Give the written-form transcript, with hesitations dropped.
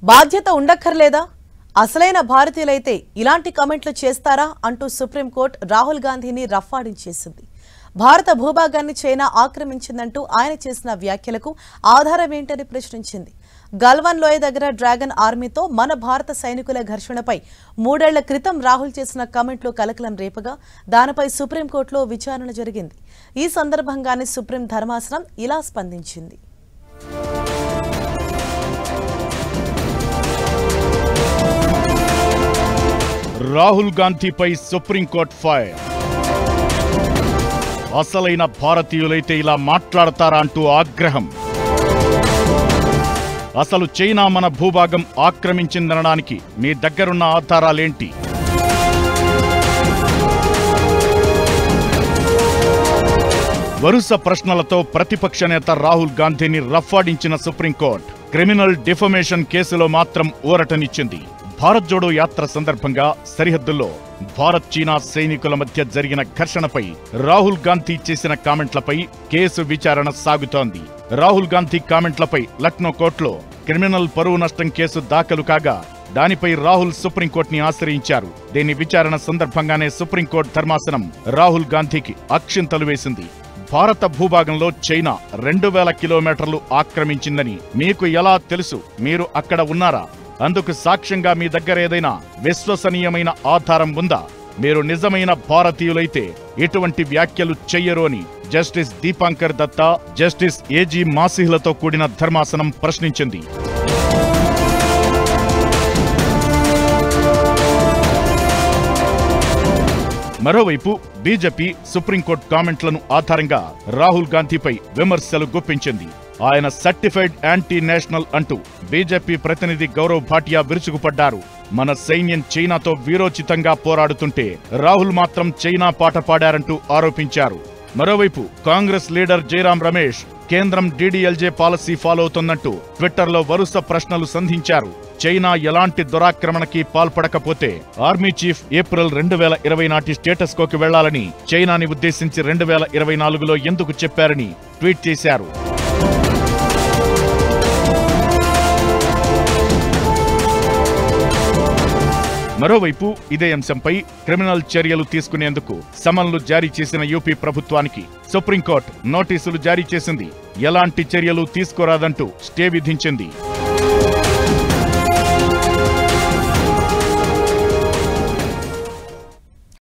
బాధ్యత ఉండక్కర్లేదా? అసలైన భారతీయులైతే ఇలాంటి కామెంట్లు చేస్తారా అంటూ సుప్రీంకోర్టు రాహుల్ గాంధీని రఫ్ఫాడించేసింది. భారత భూభాగాన్ని చైనా ఆక్రమించిందంటూ ఆయన చేసిన వ్యాఖ్యలకు ఆధారం ఏంటని ప్రశ్నించింది. గల్వాన్ లోయ దగ్గర డ్రాగన్ ఆర్మీతో మన భారత సైనికుల ఘర్షణపై 3 ఏళ్ల క్రితం రాహుల్ చేసిన కామెంట్లు కలకలం రేపగా దానిపై సుప్రీంకోర్టులో విచారణ జరిగింది. ఈ సందర్భంగానే సుప్రీం ధర్మాసనం ఇలా స్పందించింది. రాహుల్ గాంధీపై సుప్రీంకోర్టు ఫైర్. అసలైన భారతీయులైతే ఇలా మాట్లాడతారా అంటూ ఆగ్రహం. అసలు చైనా మన భూభాగం ఆక్రమించిందనడానికి మీ దగ్గరున్న ఆధారాలేంటి? వరుస ప్రశ్నలతో ప్రతిపక్ష నేత రాహుల్ గాంధీని రఫ్ఫాడించిన సుప్రీంకోర్టు క్రిమినల్ డిఫమేషన్ కేసులో మాత్రం ఊరటనిచ్చింది. భారత్ జోడో యాత్ర సందర్భంగా సరిహద్దుల్లో భారత్ చీనా సైనికుల మధ్య జరిగిన ఘర్షణపై రాహుల్ గాంధీ చేసిన కామెంట్లపై కేసు విచారణ సాగుతోంది. రాహుల్ గాంధీ కామెంట్లపై లక్నో కోర్టులో క్రిమినల్ పరువు నష్టం కేసు దాఖలు కాగా దానిపై రాహుల్ సుప్రీంకోర్టుని ఆశ్రయించారు. దీని విచారణ సందర్భంగానే సుప్రీంకోర్టు ధర్మాసనం రాహుల్ గాంధీకి అక్షింతలు వేసింది. భారత భూభాగంలో చైనా 2000 కిలోమీటర్లు ఆక్రమించిందని మీకు ఎలా తెలుసు? మీరు అక్కడ ఉన్నారా? అందుకు సాక్ష్యంగా మీ దగ్గర ఏదైనా విశ్వసనీయమైన ఆధారం ఉందా? మీరు నిజమైన భారతీయులైతే ఇటువంటి వ్యాఖ్యలు చెయ్యరు అని justice Dipankar Datta, justice AG మాసిహ్లతో కూడిన ధర్మాసనం ప్రశ్నించింది. మరోవైపు బీజేపీ సుప్రీంకోర్టు కామెంట్లను ఆధారంగా రాహుల్ గాంధీపై విమర్శలు గుప్పించింది. ఆయన సర్టిఫైడ్ యాంటీ నేషనల్ అంటూ బీజేపీ ప్రతినిధి గౌరవ్ భాటియా విరుచుకుపడ్డారు. మన సైన్యం చైనాతో వీరోచితంగా పోరాడుతుంటే రాహుల్ మాత్రం చైనా పాట పాడారంటూ ఆరోపించారు. మరోవైపు కాంగ్రెస్ లీడర్ జైరాం రమేష్ కేంద్రం డీడీఎల్జే పాలసీ ఫాలో అవుతుందంటూ ట్విట్టర్లో వరుస ప్రశ్నలు సంధించారు. చైనా ఎలాంటి దురాక్రమణకి పాల్పడకపోతే ఆర్మీ చీఫ్ ఏప్రిల్ 2020 నాటి స్టేటస్ కోకి వెళ్లాలని చైనాని ఉద్దేశించి 2024లో ఎందుకు చెప్పారని ట్వీట్ చేశారు. మరోవైపు ఇదే అంశంపై క్రిమినల్ చర్యలు తీసుకునేందుకు సమన్లు జారీ చేసిన యూపీ ప్రభుత్వానికి సుప్రీంకోర్టు నోటీసులు జారీ చేసింది. ఎలాంటి చర్యలు తీసుకోరాదంటూ స్టే విధించింది.